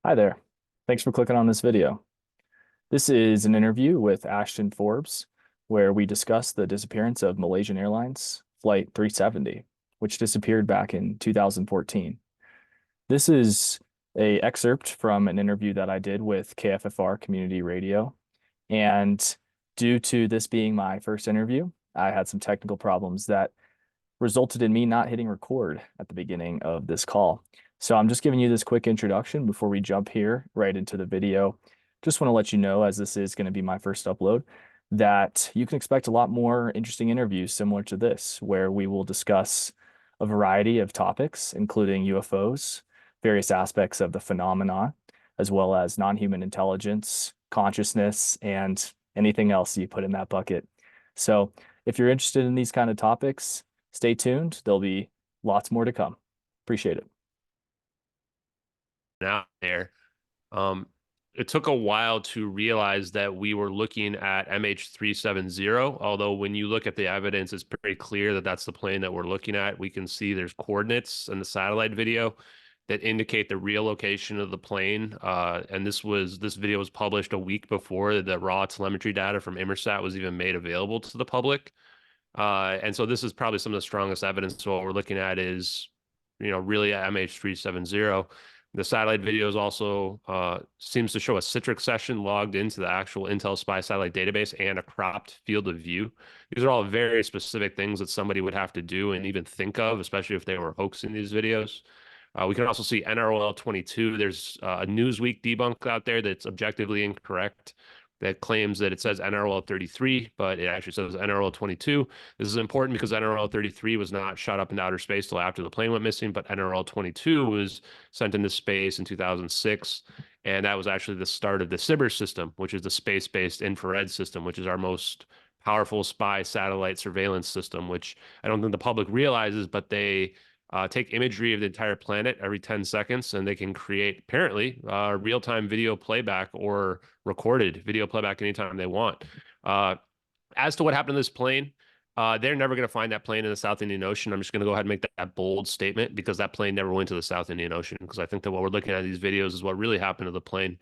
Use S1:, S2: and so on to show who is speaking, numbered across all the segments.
S1: Hi there. Thanks for clicking on this video. This is an interview with Ashton Forbes, where we discuss the disappearance of Malaysian Airlines Flight 370, which disappeared back in 2014. This is a excerpt from an interview that I did with KFFR Community Radio. And due to this being my first interview, I had some technical problems that resulted in me not hitting record at the beginning of this call. So I'm just giving you this quick introduction before we jump here right into the video. Just want to let you know, as this is going to be my first upload, that you can expect a lot more interesting interviews similar to this, where we will discuss a variety of topics, including UFOs, various aspects of the phenomena, as well as non-human intelligence, consciousness, and anything else you put in that bucket. So if you're interested in these kind of topics, stay tuned. There'll be lots more to come. Appreciate it.
S2: Out there. Um, it took a while to realize that we were looking at MH370, although when you look at the evidence, it's pretty clear that that's the plane that we're looking at. We can see there's coordinates in the satellite video that indicate the real location of the plane. And this video was published a week before the raw telemetry data from Inmarsat was even made available to the public. And so this is probably some of the strongest evidence. So what we're looking at is, really at MH370. The satellite videos also seems to show a Citrix session logged into the actual Intel Spy satellite database and a cropped field of view. These are all very specific things that somebody would have to do and even think of, especially if they were hoaxing these videos. We can also see NROL 22. There's a Newsweek debunk out there that's objectively incorrect, that claims that it says NROL 33, but it actually says NROL 22. This is important because NROL 33 was not shot up into outer space till after the plane went missing, but NROL 22 was sent into space in 2006. And that was actually the start of the SBIRS system, which is the space-based infrared system, which is our most powerful spy satellite surveillance system, which I don't think the public realizes, but they take imagery of the entire planet every 10 seconds, and they can create, apparently, real-time video playback or recorded video playback anytime they want. As to what happened to this plane, they're never going to find that plane in the South Indian Ocean. I'm just going to go ahead and make that bold statement because that plane never went to the South Indian Ocean, because I think that what we're looking at in these videos is what really happened to the plane.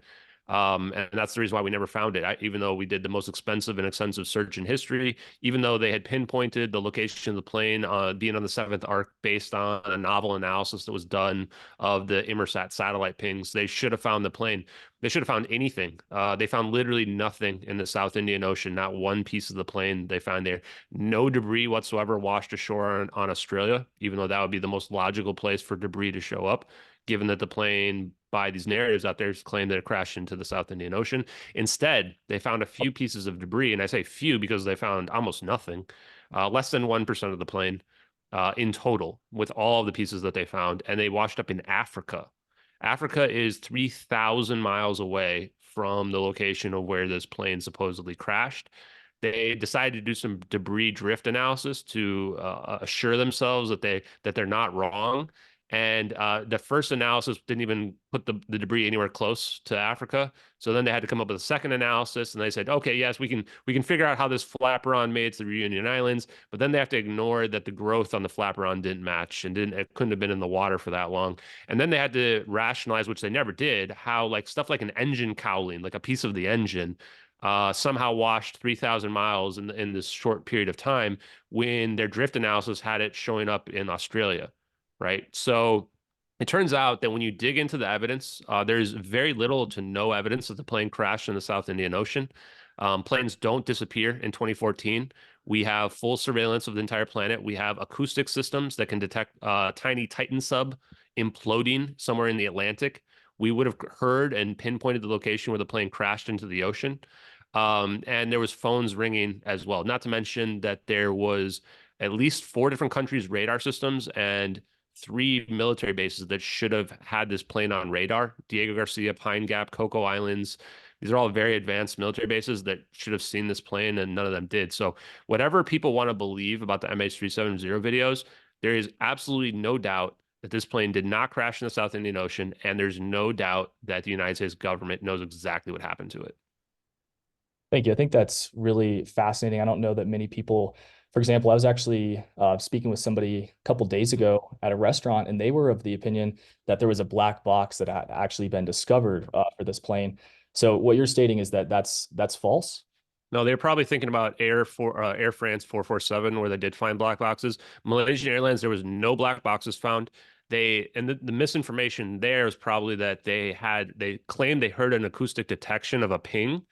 S2: And that's the reason why we never found it. Even though we did the most expensive and extensive search in history, even though they had pinpointed the location of the plane being on the seventh arc based on a novel analysis that was done of the Inmarsat satellite pings, they should have found the plane. They should have found anything. They found literally nothing in the South Indian Ocean, not one piece of the plane they found there. No debris whatsoever washed ashore on Australia, even though that would be the most logical place for debris to show up, given that the plane, by these narratives out there, claim that it crashed into the South Indian Ocean. Instead, they found a few pieces of debris, and I say few because they found almost nothing, less than 1% of the plane in total, with all of the pieces that they found, and they washed up in Africa. Africa is 3,000 miles away from the location of where this plane supposedly crashed. They decided to do some debris drift analysis to assure themselves that they're not wrong. And the first analysis didn't even put the debris anywhere close to Africa. So then they had to come up with a second analysis, and they said, okay, yes, we can figure out how this flaperon made it to the Reunion Islands, but then they have to ignore that the growth on the flaperon didn't match and it couldn't have been in the water for that long. And then they had to rationalize, which they never did, how like stuff like an engine cowling, like a piece of the engine, somehow washed 3,000 miles in this short period of time when their drift analysis had it showing up in Australia. Right. So it turns out that when you dig into the evidence, there's very little to no evidence that the plane crashed in the South Indian Ocean. Planes don't disappear in 2014. We have full surveillance of the entire planet. We have acoustic systems that can detect tiny Titan sub imploding somewhere in the Atlantic. We would have heard and pinpointed the location where the plane crashed into the ocean. And there was phones ringing as well. Not to mention that there was at least 4 different countries' radar systems and 3 military bases that should have had this plane on radar. Diego Garcia, Pine Gap, Coco Islands. These are all very advanced military bases that should have seen this plane, and none of them did. So whatever people want to believe about the MH370 videos, there is absolutely no doubt that this plane did not crash in the South Indian Ocean, and there's no doubt that the United States government knows exactly what happened to it.
S1: Thank you. I think that's really fascinating. I don't know that many people For example, I was actually speaking with somebody a couple days ago at a restaurant, and they were of the opinion that there was a black box that had actually been discovered for this plane. So what you're stating is that that's false?
S2: No, they're probably thinking about Air France 447, where they did find black boxes. Malaysian Airlines, there was no black boxes found. The misinformation there is probably that they claimed they heard an acoustic detection of a ping,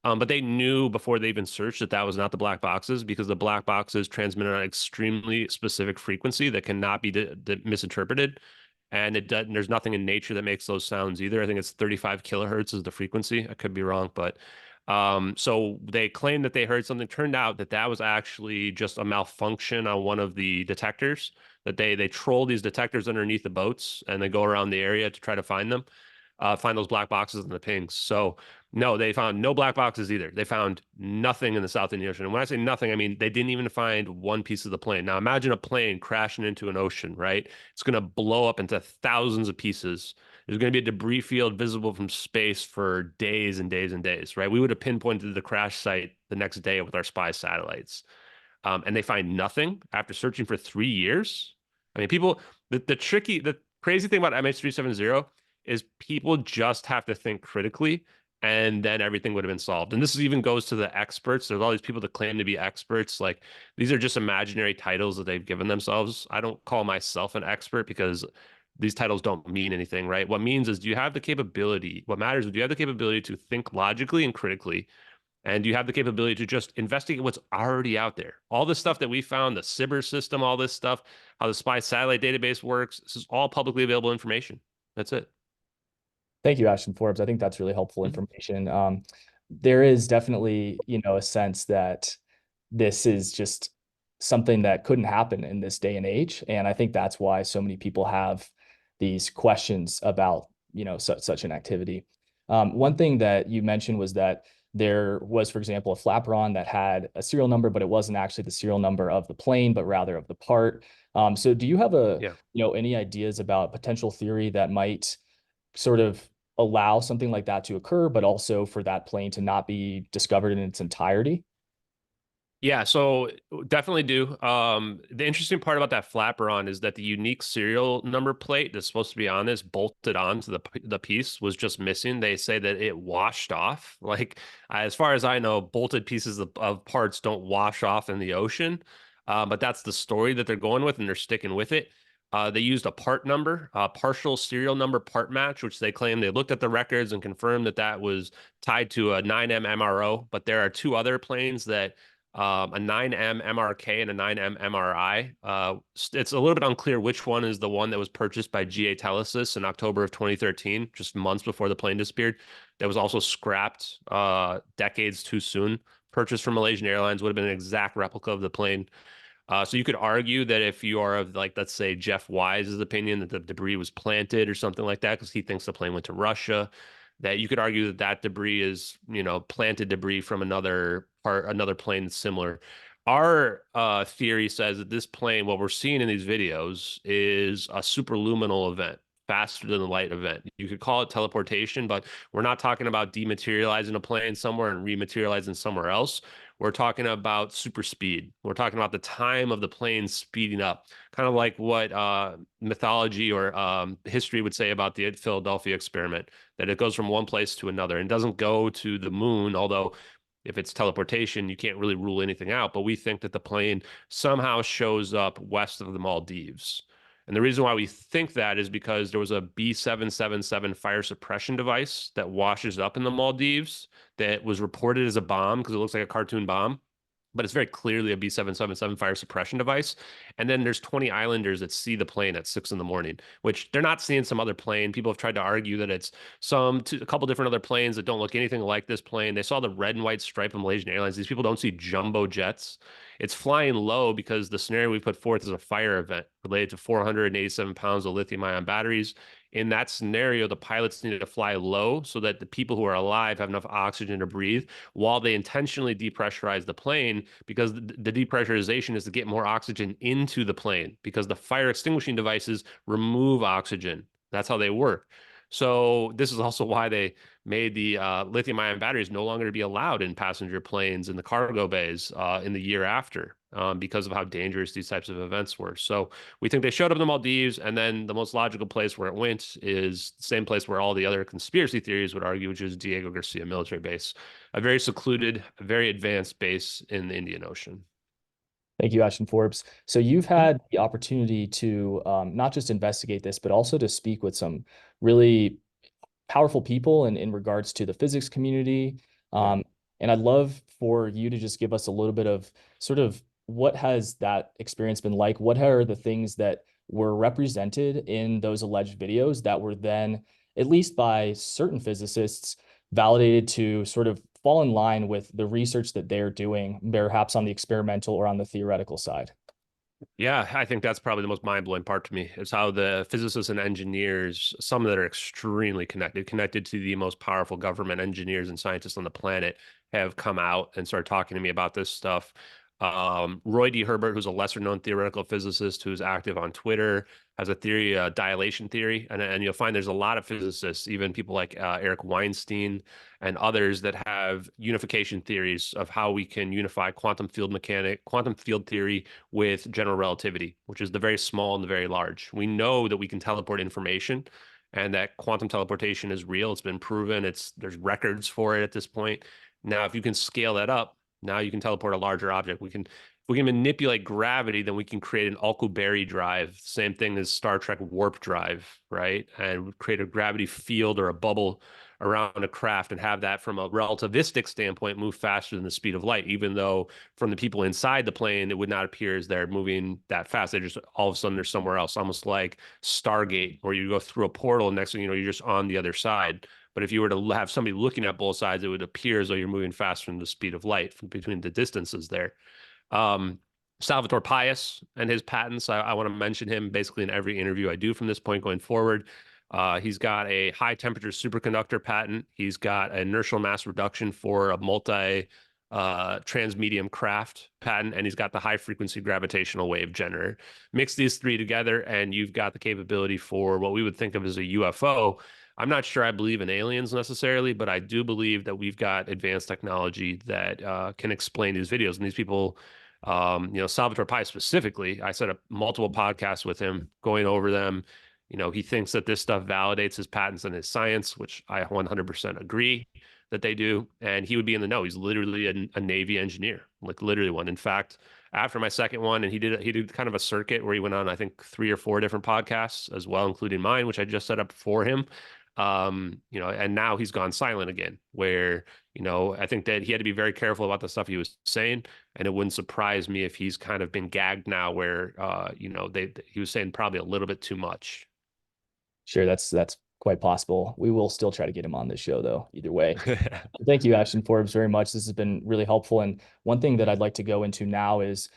S2: but they knew before they even searched that that was not the black boxes, because the black boxes transmit on an extremely specific frequency that cannot be misinterpreted. And there's nothing in nature that makes those sounds either. I think it's 35 kilohertz is the frequency. I could be wrong, but so they claimed that they heard something. Turned out that that was actually just a malfunction on one of the detectors. That they troll these detectors underneath the boats, and they go around the area to try to find them, find those black boxes and the pings. So no, they found no black boxes either. They found nothing in the South Indian Ocean. And when I say nothing, I mean they didn't even find one piece of the plane. Now imagine a plane crashing into an ocean, right? It's going to blow up into thousands of pieces. There's going to be a debris field visible from space for days and days and days, right? We would have pinpointed the crash site the next day with our spy satellites. And they find nothing after searching for 3 years. I mean, people, the crazy thing about MH370 is people just have to think critically, and then everything would have been solved. And this even goes to the experts. There's all these people that claim to be experts. Like, these are just imaginary titles that they've given themselves. I don't call myself an expert because these titles don't mean anything, right? What means is, do you have the capability? What matters is, do you have the capability to think logically and critically? And you have the capability to just investigate what's already out there. All the stuff that we found, the cyber system, all this stuff, how the spy satellite database works, this is all publicly available information. That's it.
S1: Thank you, Ashton Forbes. I think that's really helpful
S2: Mhm.
S1: information. There is definitely, a sense that this is just something that couldn't happen in this day and age. And I think that's why so many people have these questions about, such an activity. One thing that you mentioned was that there was, for example, a flaperon that had a serial number, but it wasn't actually the serial number of the plane, but rather of the part. So do you have
S2: Yeah.
S1: any ideas about potential theory that might sort of allow something like that to occur, but also for that plane to not be discovered in its entirety?
S2: Yeah, so definitely do. The interesting part about that flaperon is that the unique serial number plate that's supposed to be on this, bolted onto the piece, was just missing. They say that it washed off. Like, as far as I know, bolted pieces of parts don't wash off in the ocean. But that's the story that they're going with, and they're sticking with it. They used a part number, a partial serial number part match, which they claim they looked at the records and confirmed that that was tied to a 9M MRO. But there are two other planes that a 9M MRK and a 9M MRI. It's a little bit unclear which one is the one that was purchased by GA Telesis in October of 2013, just months before the plane disappeared. That was also scrapped decades too soon. Purchased from Malaysian Airlines, would have been an exact replica of the plane. So you could argue that if you are of, like, let's say Jeff Wise's opinion that the debris was planted or something like that, because he thinks the plane went to Russia, that you could argue that that debris is, planted debris from another plane that's similar. Our theory says that this plane, what we're seeing in these videos, is a superluminal event, faster than the light event. You could call it teleportation, but we're not talking about dematerializing a plane somewhere and rematerializing somewhere else. We're talking about super speed. We're talking about the time of the plane speeding up, kind of like what mythology or history would say about the Philadelphia experiment, that it goes from one place to another and doesn't go to the moon, although if it's teleportation, you can't really rule anything out. But we think that the plane somehow shows up west of the Maldives. And the reason why we think that is because there was a B777 fire suppression device that washes up in the Maldives that was reported as a bomb because it looks like a cartoon bomb, but it's very clearly a B777 fire suppression device. And then there's 20 islanders that see the plane at 6 in the morning, which they're not seeing some other plane. People have tried to argue that it's a couple different other planes that don't look anything like this plane. They saw the red and white stripe of Malaysian Airlines. These people don't see jumbo jets. It's flying low because the scenario we put forth is a fire event related to 487 pounds of lithium ion batteries. In that scenario, the pilots needed to fly low so that the people who are alive have enough oxygen to breathe, while they intentionally depressurize the plane, because the depressurization is to get more oxygen into the plane, because the fire extinguishing devices remove oxygen. That's how they work. So this is also why they made the lithium-ion batteries no longer to be allowed in passenger planes in the cargo bays in the year after because of how dangerous these types of events were. So we think they showed up in the Maldives, and then the most logical place where it went is the same place where all the other conspiracy theories would argue, which is Diego Garcia military base, a very secluded, very advanced base in the Indian Ocean.
S1: Thank you, Ashton Forbes. So you've had the opportunity to not just investigate this, but also to speak with some really powerful people in regards to the physics community.
S2: Yeah.
S1: And I'd love for you to just give us a little bit of sort of what has that experience been like? What are the things that were represented in those alleged videos that were then, at least by certain physicists, validated to sort of fall in line with the research that they're doing, perhaps on the experimental or on the theoretical side?
S2: Yeah, I think that's probably the most mind-blowing part to me is how the physicists and engineers, some that are extremely connected to the most powerful government engineers and scientists on the planet, have come out and started talking to me about this stuff. Roy D. Herbert, who's a lesser-known theoretical physicist who's active on Twitter, has a theory, a dilation theory, and you'll find there's a lot of physicists, even people like Eric Weinstein and others that have unification theories of how we can unify quantum field theory with general relativity, which is the very small and the very large. We know that we can teleport information and that quantum teleportation is real. It's been proven. There's records for it at this point. Now, if you can scale that up, now you can teleport a larger object. If we can manipulate gravity, then we can create an Alcubierre drive, same thing as Star Trek warp drive, right? And create a gravity field or a bubble around a craft and have that from a relativistic standpoint move faster than the speed of light, even though from the people inside the plane, it would not appear as they're moving that fast. They just all of a sudden they're somewhere else, almost like Stargate, where you go through a portal and next thing you know, you're just on the other side. But if you were to have somebody looking at both sides, it would appear as though you're moving faster than the speed of light between the distances there. Um, Salvatore Pais and his patents, I want to mention him basically in every interview I do from this point going forward. He's got a high temperature superconductor patent. He's got inertial mass reduction for a multi transmedium craft patent, and he's got the high frequency gravitational wave generator. Mix these three together, and you've got the capability for what we would think of as a UFO. I'm not sure I believe in aliens necessarily, but I do believe that we've got advanced technology that can explain these videos. And these people, Salvatore Pais specifically, I set up multiple podcasts with him going over them. He thinks that this stuff validates his patents and his science, which I 100% agree that they do. And he would be in the know. He's literally a Navy engineer, like literally one. In fact, after my second one, and he did kind of a circuit where he went on, I think, 3 or 4 different podcasts as well, including mine, which I just set up for him. And now he's gone silent again, where, I think that he had to be very careful about the stuff he was saying. And it wouldn't surprise me if he's kind of been gagged now where, he was saying probably a little bit too much.
S1: Sure, that's quite possible. We will still try to get him on this show, though, either way. Thank you, Ashton Forbes, very much. This has been really helpful. And one thing that I'd like to go into now is,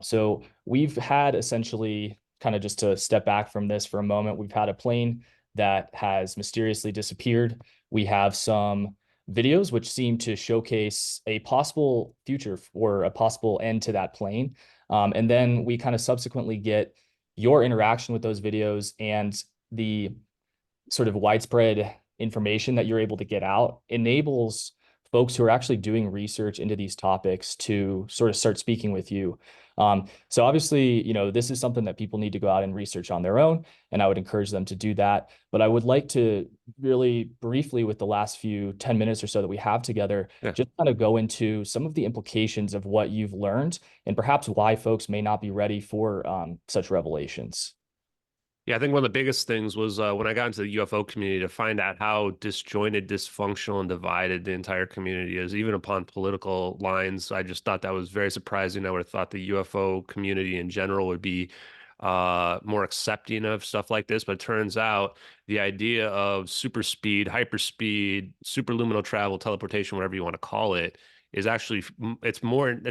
S1: so we've had essentially, kind of just to step back from this for a moment, we've had a plane that has mysteriously disappeared. We have some videos which seem to showcase a possible future or a possible end to that plane. And then we kind of subsequently get your interaction with those videos and the sort of widespread information that you're able to get out enables folks who are actually doing research into these topics to sort of start speaking with you. So obviously, this is something that people need to go out and research on their own, and I would encourage them to do that. But I would like to really briefly, with the last 10 minutes or so that we have together, just kind of go into some of the implications of what you've learned and perhaps why folks may not be ready for such revelations.
S2: Yeah, I think one of the biggest things was when I got into the UFO community to find out how disjointed, dysfunctional, and divided the entire community is, even upon political lines. I just thought that was very surprising. I would have thought the UFO community in general would be more accepting of stuff like this, but it turns out the idea of super speed, hyperspeed, superluminal travel, teleportation, whatever you want to call it, is actually it's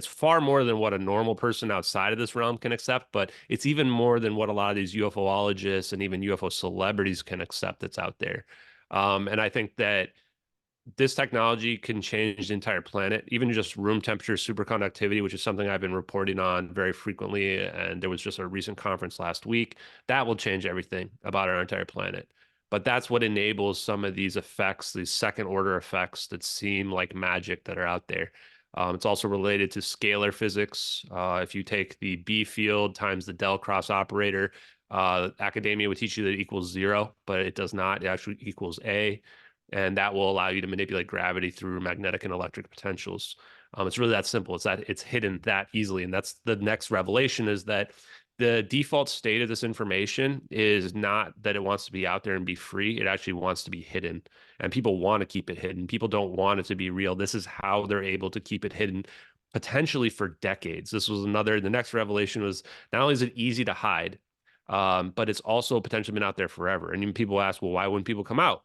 S2: far more than what a normal person outside of this realm can accept, but it's even more than what a lot of these UFOologists and even UFO celebrities can accept that's out there. And I think that this technology can change the entire planet, even just room temperature superconductivity, which is something I've been reporting on very frequently. And there was just a recent conference last week that will change everything about our entire planet. But that's what enables some of these effects, these second order effects that seem like magic that are out there. It's also related to scalar physics. If you take the B field times the del cross operator, academia would teach you that it equals zero, but it does not. It actually equals A, and that will allow you to manipulate gravity through magnetic and electric potentials. It's really that simple. It's that it's hidden that easily, and that's the next revelation is that the default state of this information is not that it wants to be out there and be free. It actually wants to be hidden, and people want to keep it hidden. People don't want it to be real. This is how they're able to keep it hidden potentially for decades. This was the next revelation was not only is it easy to hide, but it's also potentially been out there forever. And even people ask, well, why wouldn't people come out?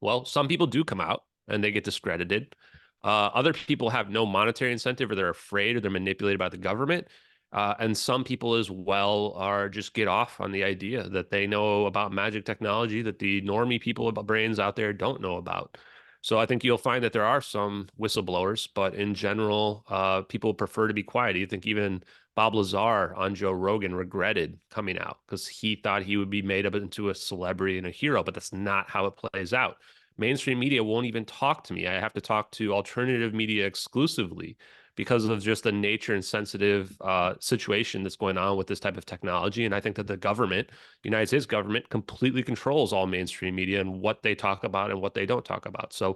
S2: Well, some people do come out and they get discredited. Other people have no monetary incentive or they're afraid or they're manipulated by the government. And some people as well are just get off on the idea that they know about magic technology that the normie people with brains out there don't know about. So I think you'll find that there are some whistleblowers, but in general, people prefer to be quiet. You think even Bob Lazar on Joe Rogan regretted coming out because he thought he would be made up into a celebrity and a hero, but that's not how it plays out. Mainstream media won't even talk to me. I have to talk to alternative media exclusively because of just the nature and sensitive situation that's going on with this type of technology. And I think that the government, the United States government, completely controls all mainstream media and what they talk about and what they don't talk about. So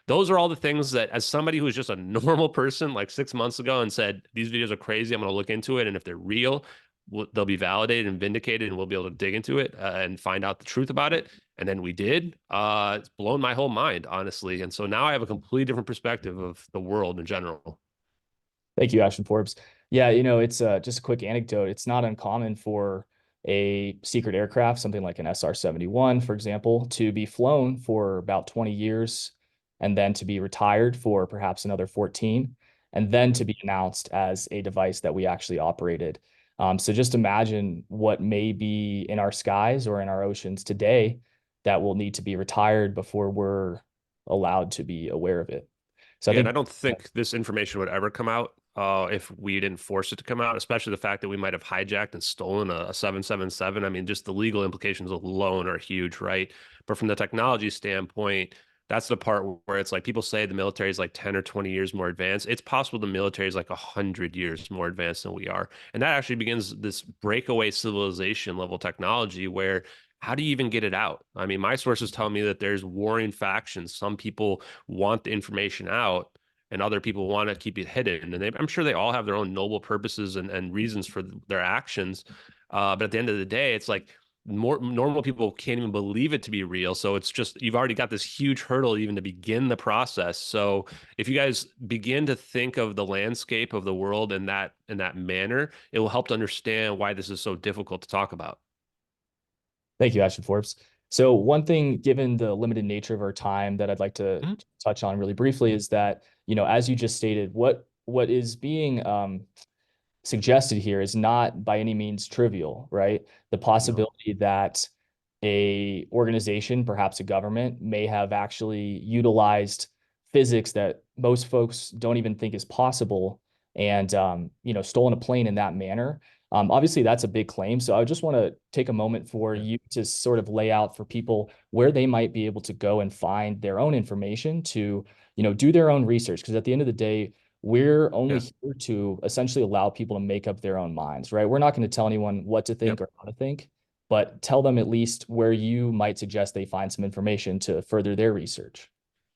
S2: those are all the things that, as somebody who was just a normal person like 6 months ago and said, these videos are crazy, I'm going to look into it. And if they're real, they'll be validated and vindicated, and we'll be able to dig into it and find out the truth about it. And then we did. It's blown my whole mind, honestly. And so now I have a completely different perspective of the world in general.
S1: Thank you, Ashton Forbes. Yeah, it's just a quick anecdote. It's not uncommon for a secret aircraft, something like an SR-71, for example, to be flown for about 20 years and then to be retired for perhaps another 14, and then to be announced as a device that we actually operated. So just imagine what may be in our skies or in our oceans today that will need to be retired before we're allowed to be aware of it. So I
S2: Yeah, and
S1: think
S2: I don't think this information would ever come out if we didn't force it to come out, especially the fact that we might have hijacked and stolen a 777. I mean, just the legal implications alone are huge, right? But from the technology standpoint, that's the part where it's like people say the military is like 10 or 20 years more advanced. It's possible the military is like 100 years more advanced than we are. And that actually begins this breakaway civilization level technology where how do you even get it out? I mean, my sources tell me that there's warring factions. Some people want the information out and other people want to keep it hidden. And I'm sure they all have their own noble purposes and reasons for their actions. But at the end of the day, it's like more normal people can't even believe it to be real. So it's just, you've already got this huge hurdle even to begin the process. So if you guys begin to think of the landscape of the world in that manner, it will help to understand why this is so difficult to talk about.
S1: Thank you, Ashton Forbes. So one thing, given the limited nature of our time, that I'd like to
S2: Mhm.
S1: touch on really briefly is that, as you just stated, what is being suggested here is not by any means trivial, right? The
S2: No.
S1: possibility that a organization, perhaps a government, may have actually utilized physics that most folks don't even think is possible and stolen a plane in that manner. Obviously, that's a big claim. So I just want to take a moment for
S2: Yeah.
S1: you to sort of lay out for people where they might be able to go and find their own information to, do their own research. Because at the end of the day, we're only
S2: Yeah.
S1: here to essentially allow people to make up their own minds, right? We're not going to tell anyone what to think
S2: Yep.
S1: or how to think, but tell them at least where you might suggest they find some information to further their research.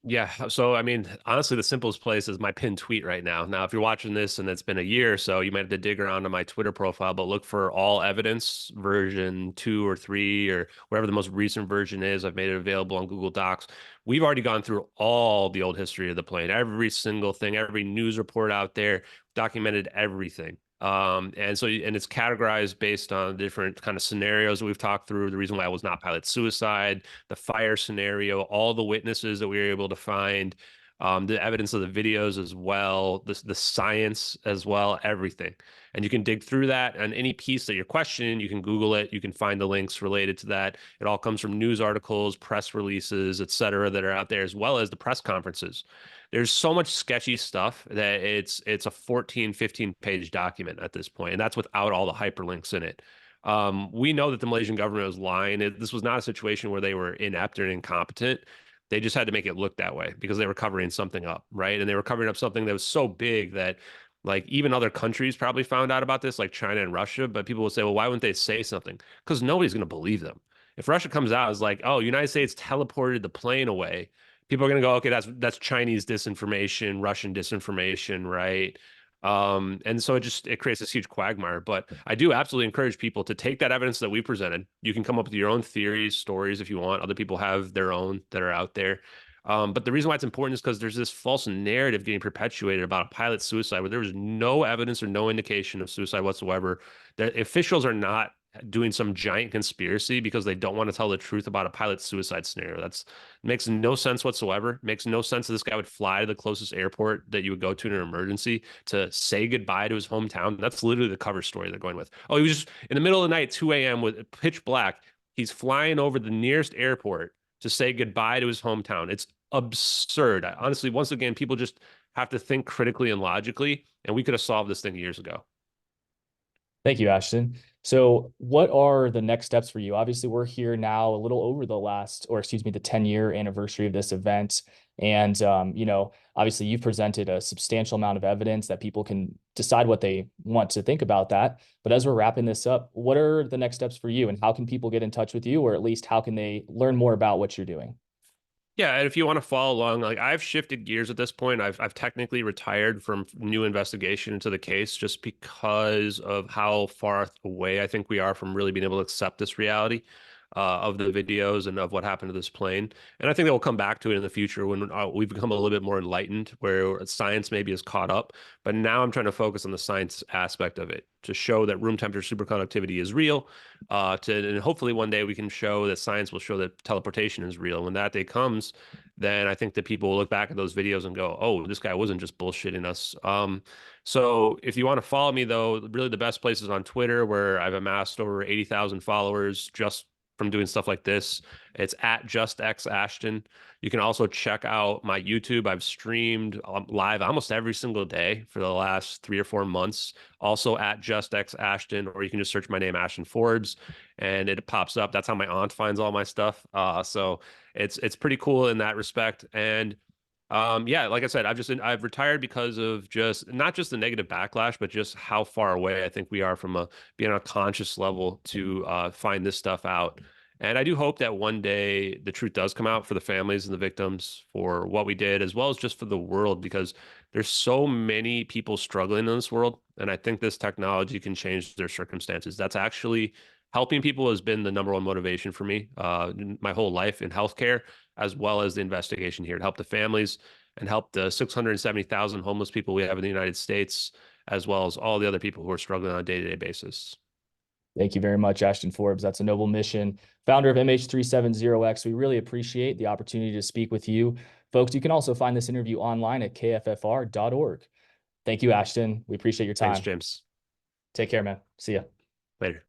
S2: Yeah. So, I mean, honestly, the simplest place is my pinned tweet right now. Now, if you're watching this and it's been a year or so, you might have to dig around on my Twitter profile, but look for all evidence version 2 or 3 or whatever the most recent version is. I've made it available on Google Docs. We've already gone through all the old history of the plane, every single thing, every news report out there, documented everything. And it's categorized based on different kind of scenarios that we've talked through. The reason why it was not pilot suicide, the fire scenario, all the witnesses that we were able to find, the evidence of the videos as well, the science as well, everything. And you can dig through that, and any piece that you're questioning, you can Google it. You can find the links related to that. It all comes from news articles, press releases, et cetera, that are out there, as well as the press conferences. There's so much sketchy stuff that it's a 14, 15 page document at this point, and that's without all the hyperlinks in it. We know that the Malaysian government was lying. This was not a situation where they were inept or incompetent. They just had to make it look that way because they were covering something up, right? And they were covering up something that was so big that like even other countries probably found out about this, like China and Russia. But people will say, well, why wouldn't they say something? Because nobody's going to believe them. If Russia comes out as like, oh, United States teleported the plane away, people are going to go, okay, that's Chinese disinformation, Russian disinformation, right? And so it creates this huge quagmire. But I do absolutely encourage people to take that evidence that we presented. You can come up with your own theories, stories if you want. Other people have their own that are out there. But the reason why it's important is because there's this false narrative getting perpetuated about a pilot suicide where there was no evidence or no indication of suicide whatsoever. The officials are not doing some giant conspiracy because they don't want to tell the truth about a pilot suicide scenario. That's makes no sense whatsoever. Makes no sense that this guy would fly to the closest airport that you would go to in an emergency to say goodbye to his hometown. That's literally the cover story they're going with. Oh, he was just in the middle of the night, 2 a.m. with pitch black. He's flying over the nearest airport to say goodbye to his hometown. It's absurd. Honestly, once again, people just have to think critically and logically, and we could have solved this thing years ago.
S1: Thank you, Ashton. So what are the next steps for you? Obviously, we're here now a little over the last, or excuse me, the 10-year anniversary of this event. And, obviously you've presented a substantial amount of evidence that people can decide what they want to think about that. But as we're wrapping this up, what are the next steps for you and how can people get in touch with you, or at least how can they learn more about what you're doing?
S2: Yeah, and if you want to follow along, like I've shifted gears at this point. I've technically retired from new investigation into the case just because of how far away I think we are from really being able to accept this reality of the videos and of what happened to this plane. And I think that we'll come back to it in the future when we've become a little bit more enlightened, where science maybe is caught up. But now I'm trying to focus on the science aspect of it to show that room temperature superconductivity is real. And hopefully one day we can show that science will show that teleportation is real. When that day comes, then I think that people will look back at those videos and go, "Oh, this guy wasn't just bullshitting us." So if you want to follow me, though, really the best place is on Twitter, where I've amassed over 80,000 followers just from doing stuff like this. It's at justxashton. You can also check out my YouTube. I've streamed live almost every single day for the last 3 or 4 months. Also at justxashton, or you can just search my name, Ashton Forbes, and it pops up. That's how my aunt finds all my stuff. So it's pretty cool in that respect. And yeah, like I said, I've retired because of just not just the negative backlash, but just how far away I think we are from being on a conscious level to find this stuff out. And I do hope that one day the truth does come out for the families and the victims for what we did, as well as just for the world, because there's so many people struggling in this world. And I think this technology can change their circumstances. That's actually helping people has been the number one motivation for me my whole life in healthcare, as well as the investigation here to help the families and help the 670,000 homeless people we have in the United States, as well as all the other people who are struggling on a day-to-day basis.
S1: Thank you very much, Ashton Forbes. That's a noble mission. Founder of MH370X, we really appreciate the opportunity to speak with you. Folks, you can also find this interview online at kffr.org. Thank you, Ashton. We appreciate your
S2: Thanks,
S1: time.
S2: James.
S1: Take care, man. See ya.
S2: Later.